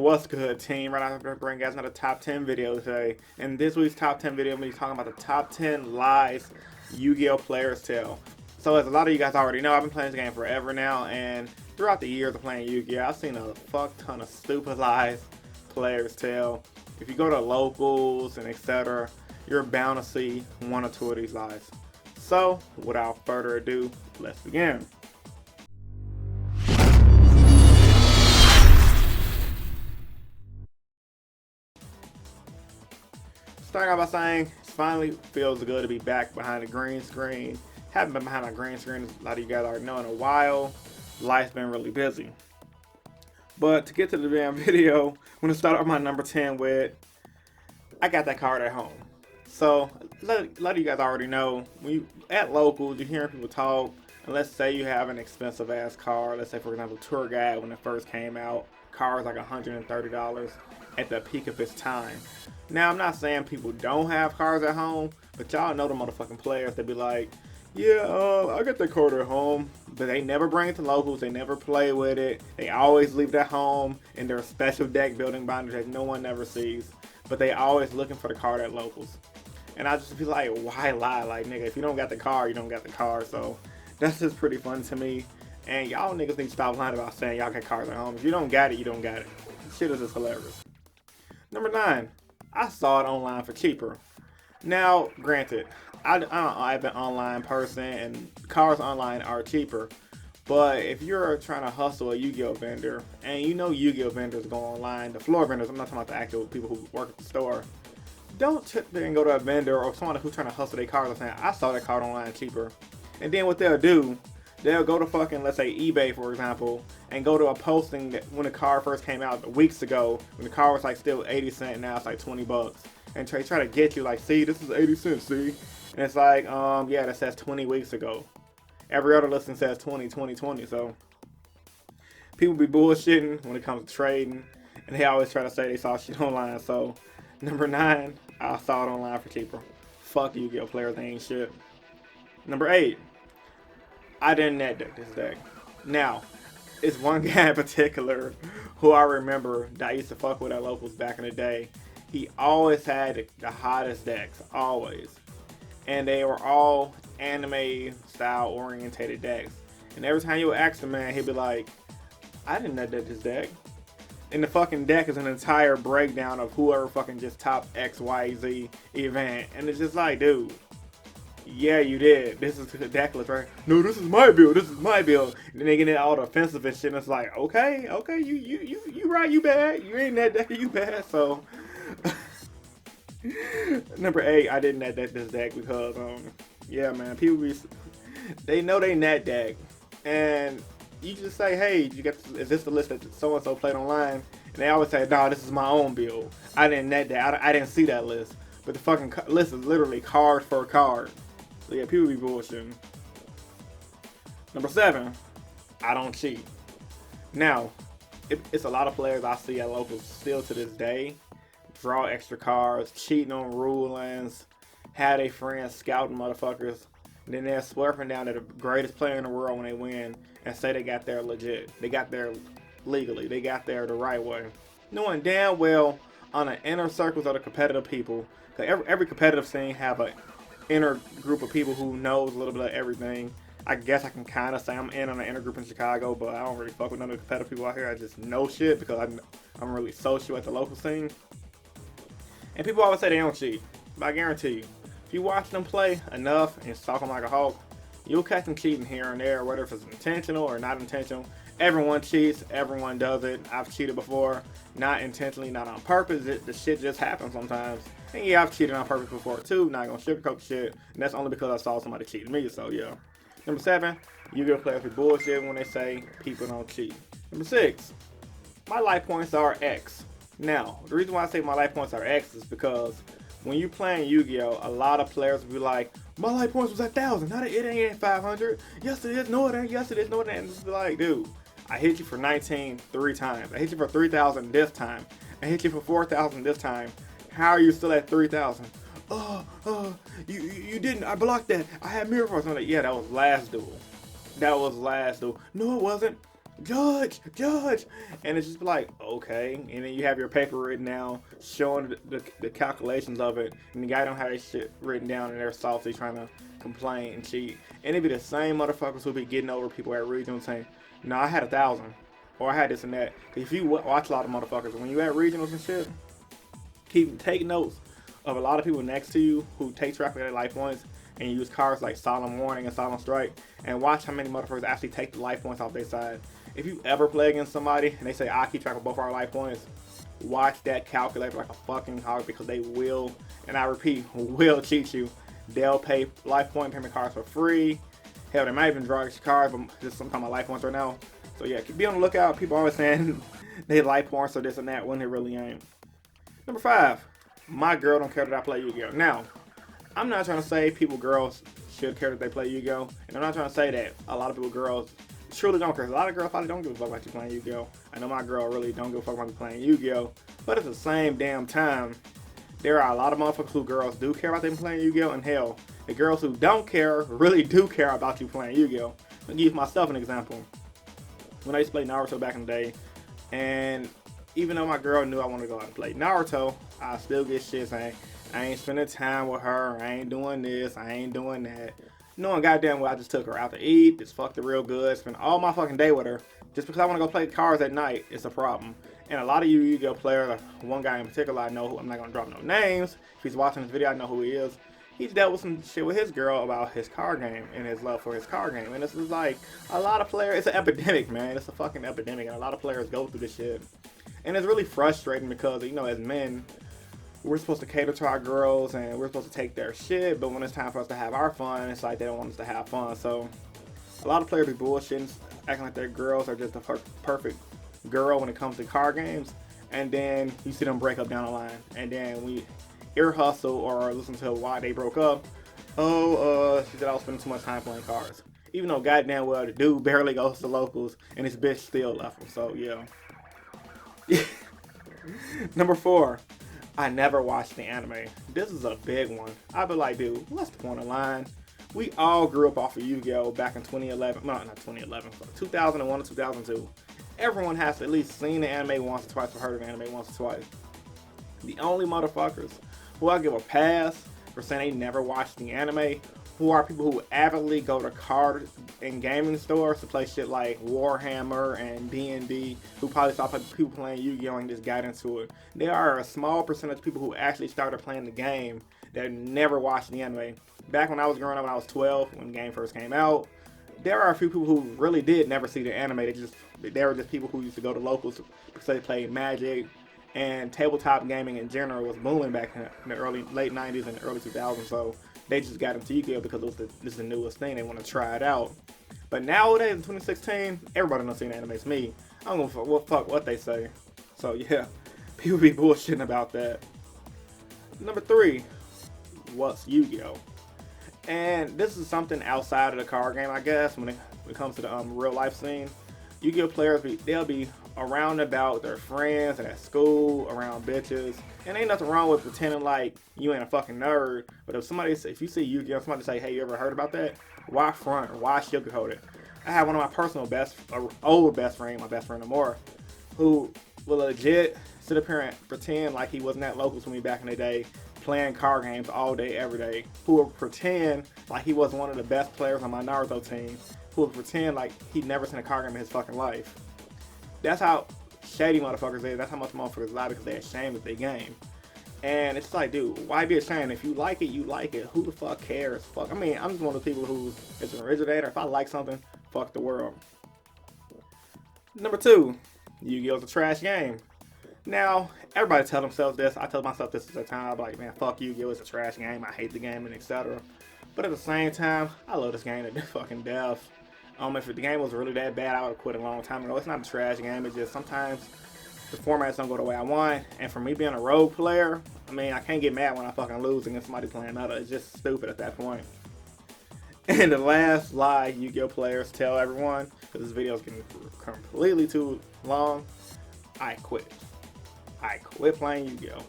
What's good, team? Right after I bring you guys another top 10 video today. In this week's top 10 video, I'm going to be talking about the top 10 lies Yu-Gi-Oh players tell. So as a lot of you guys already know, I've been playing this game forever now, and throughout the years of playing Yu-Gi-Oh, I've seen a fuck ton of stupid lies players tell. If you go to locals and etc., you're bound to see one or two of these lies. So without further ado, let's begin. Starting out by saying, it finally feels good to be back behind the green screen. Haven't been behind my green screen, a lot of you guys already know, in a while. Life's been really busy. But to get to the damn video, I'm going to start off my number 10 with, I got that card at home. So, a lot of you guys already know, when you at locals, you're hearing people talk, and let's say you have an expensive ass car. Let's say, for example, Tour Guide, when it first came out, car was like $130 at the peak of its time. Now, I'm not saying people don't have cars at home, but y'all know the motherfucking players that be like, yeah, I got that card at home, but they never bring it to locals, they never play with it, they always leave it at home in their special deck building binders that no one ever sees, but they always looking for the card at locals. And I just be like, why lie? Like, nigga, if you don't got the car, you don't got the car. So that's just pretty fun to me. And y'all niggas need to stop lying about saying y'all got cars at home. If you don't got it, you don't got it. Shit is just hilarious. Number 9, I saw it online for cheaper. Now, granted, I'm an online person and cars online are cheaper. But if you're trying to hustle a Yu-Gi-Oh vendor, and you know Yu-Gi-Oh vendors go online, the floor vendors, I'm not talking about the actual people who work at the store, don't sit there and go to a vendor or someone who's trying to hustle their cars and saying, I saw that card online cheaper. And then what they'll do, they'll go to fucking, let's say eBay for example, and go to a posting that when the car first came out weeks ago, when the car was like still 80 cents, now it's like 20 bucks. And try to get you like, see, this is 80 cents, see? And it's like, yeah, that says 20 weeks ago. Every other listing says 20, 20, 20, so people be bullshitting when it comes to trading, and they always try to say they saw shit online. So, number 9, I saw it online for cheaper. Fuck Yu-Gi-Oh players, they ain't shit. Number 8, I didn't net deck this deck. Now, it's one guy in particular who I remember that I used to fuck with at locals back in the day. He always had the hottest decks, always. And they were all anime style orientated decks. And every time you would ask the man, he'd be like, I didn't net deck this deck. And the fucking deck is an entire breakdown of whoever fucking just top XYZ event. And it's just like, dude, yeah, you did. This is the deck list, right? No, this is my build. This is my build. And then they get all offensive and shit. And it's like, okay, you right, you bad. You ain't that deck, you bad. So, number 8, I didn't net deck this deck because, yeah, man, people they know they net deck. And you just say, hey, is this the list that so-and-so played online? And they always say, no, this is my own build. I didn't net that. I didn't see that list. But the fucking list is literally card for card. So yeah, people be bullshitting. Number 7, I don't cheat. Now, it's a lot of players I see at locals still to this day. Draw extra cards, cheating on rulings, have their friends scouting motherfuckers. Then they're swerving down to the greatest player in the world when they win and say they got there legit. They got there legally. They got there the right way. Knowing damn well on the inner circles of the competitive people, because every competitive scene have an inner group of people who knows a little bit of everything. I guess I can kind of say I'm in on the inner group in Chicago, but I don't really fuck with none of the competitive people out here. I just know shit because I'm really social at the local scene. And people always say they don't cheat, but I guarantee you, if you watch them play enough and stalk them like a hawk, you'll catch them cheating here and there, whether if it's intentional or not intentional. Everyone cheats, everyone does it. I've cheated before, not intentionally, not on purpose. The shit just happens sometimes. And yeah, I've cheated on purpose before too, not gonna sugarcoat the shit. And that's only because I saw somebody cheating me, so yeah. Number 7, Yu-Gi-Oh players be bullshit when they say people don't cheat. Number 6, my life points are X. Now, the reason why I say my life points are X is because when you playing Yu-Gi-Oh, a lot of players will be like, my life points was 1,000, it ain't 500. Yes it is, no it ain't, yes it is, no it ain't. And just be like, dude, I hit you for 19 3 times. I hit you for 3,000 this time. I hit you for 4,000 this time. How are you still at 3,000? You didn't, I blocked that. I had mirror force. I'm like, yeah, that was last duel. That was last duel. No, it wasn't. judge, and it's just like, okay. And then you have your paper written down showing the calculations of it, and the guy don't have his shit written down, and they're salty trying to complain and cheat. And it be the same motherfuckers who be getting over people at regional saying, no, I had 1,000, or I had this and that. If you watch a lot of motherfuckers, when you at regionals and shit, take notes of a lot of people next to you who take track of their life points and use cards like Solemn Warning and Solemn Strike, and watch how many motherfuckers actually take the life points off their side. If you ever play against somebody and they say, I keep track of both our life points, watch that calculator like a fucking hog, because they will, and I repeat, will cheat you. They'll pay life point payment cards for free. Hell, they might even draw extra cards, but just some kind of life points right now. So yeah, be on the lookout. People always saying they life points or this and that when they really ain't. Number 5, my girl don't care that I play Yu-Gi-Oh! Now, I'm not trying to say girls should care that they play Yu-Gi-Oh! And I'm not trying to say that a lot of girls truly don't care. A lot of girls probably don't give a fuck about you playing Yu-Gi-Oh! I know my girl really don't give a fuck about me playing Yu-Gi-Oh! But at the same damn time, there are a lot of motherfuckers who girls do care about them playing Yu-Gi-Oh! And hell, the girls who don't care really do care about you playing Yu-Gi-Oh! I'll give myself an example. When I used to play Naruto back in the day, and even though my girl knew I wanted to go out and play Naruto, I still get shit saying, I ain't spending time with her, I ain't doing this, I ain't doing that. Knowing goddamn well I just took her out to eat, just fucked her real good, spent all my fucking day with her, just because I want to go play cards at night, it's a problem. And a lot of you Yu-Gi-Oh players, one guy in particular I know, who I'm not going to drop no names, if he's watching this video I know who he is, he's dealt with some shit with his girl about his card game and his love for his card game. And this is like, a lot of players, it's an epidemic, man, it's a fucking epidemic, and a lot of players go through this shit. And it's really frustrating because, you know, as men, we're supposed to cater to our girls and we're supposed to take their shit, but when it's time for us to have our fun, it's like they don't want us to have fun. So a lot of players be bullshitting, acting like their girls are just the perfect girl when it comes to card games, and then you see them break up down the line, and then we ear hustle or listen to why they broke up. She said I was spending too much time playing cards, even though goddamn well the dude barely goes to locals and his bitch still left him. So yeah. Number 4, I never watched the anime. This is a big one. I be like, dude, what's the point of lying? We all grew up off of Yu-Gi-Oh! Back in 2011. No, not 2011. 2001 to 2002. Everyone has to at least seen the anime once or twice or heard of the anime once or twice. The only motherfuckers who I give a pass for saying they never watched the anime, who are people who avidly go to card and gaming stores to play shit like Warhammer and D&D, who probably saw people playing Yu-Gi-Oh! And just got into it. There are a small percentage of people who actually started playing the game that never watched the anime. Back when I was growing up, when I was 12, when the game first came out, there are a few people who really did never see the anime. They were just people who used to go to locals because they played Magic, and tabletop gaming in general was booming back in the late 90s and early 2000s. So they just got into Yu-Gi-Oh! Because this is the newest thing. They want to try it out. But nowadays, in 2016, everybody done seen the anime. It's me. I don't give a fuck what they say. So yeah, people be bullshitting about that. Number 3, what's Yu-Gi-Oh? And this is something outside of the card game, I guess, when it comes to the real life scene. Yu-Gi-Oh players, they'll be around about their friends and at school, around bitches. And ain't nothing wrong with pretending like you ain't a fucking nerd. But if you see Yu-Gi-Oh, somebody say, hey, you ever heard about that? Why front or why sugarcoat it? I have one of my personal old best friend, my best friend no more, who will legit sit up here and pretend like he wasn't at locals with me back in the day, playing card games all day, every day. Who will pretend like he was one of the best players on my Naruto team. Who will pretend like he'd never seen a card game in his fucking life. That's how shady motherfuckers is. That's how much motherfuckers lie, because they're ashamed of their game. And it's like, dude, why be ashamed? If you like it, you like it. Who the fuck cares? Fuck. I mean, I'm just one of the people who is an originator. If I like something, fuck the world. Number 2, Yu-Gi-Oh's a trash game. Now, everybody tell themselves this. I tell myself this at the time. I'm like, man, fuck Yu-Gi-Oh! It's a trash game. I hate the game, and etc. But at the same time, I love this game to fucking death. If the game was really that bad, I would have quit a long time ago. It's not a trash game. It's just sometimes the formats don't go the way I want. And for me being a rogue player, I mean, I can't get mad when I fucking lose against somebody playing meta. It's just stupid at that point. And the last lie Yu-Gi-Oh players tell everyone, because this video is getting completely too long, I quit. I quit playing Yu-Gi-Oh.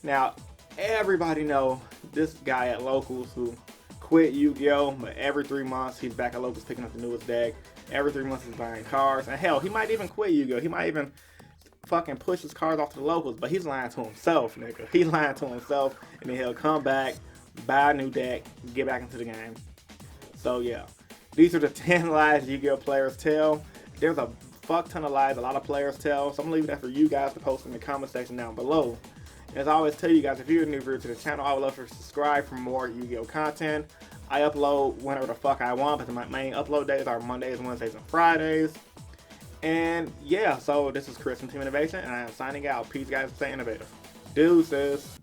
Now, everybody know this guy at locals who quit Yu-Gi-Oh, but every 3 months he's back at locals picking up the newest deck. Every 3 months he's buying cards. And hell, he might even quit Yu-Gi-Oh! He might even fucking push his cards off to the locals, but he's lying to himself, nigga. He's lying to himself, and then he'll come back, buy a new deck, get back into the game. So yeah, these are the 10 lies Yu-Gi-Oh! Players tell. There's a fuck ton of lies a lot of players tell, so I'm gonna leave that for you guys to post in the comment section down below. As I always tell you guys, if you're a new viewer to the channel, I would love for you to subscribe for more Yu-Gi-Oh! Content. I upload whenever the fuck I want, but my main upload days are Mondays, Wednesdays, and Fridays. And yeah, so this is Chris from Team Innovation, and I am signing out. Peace, guys. Stay innovative. Deuces.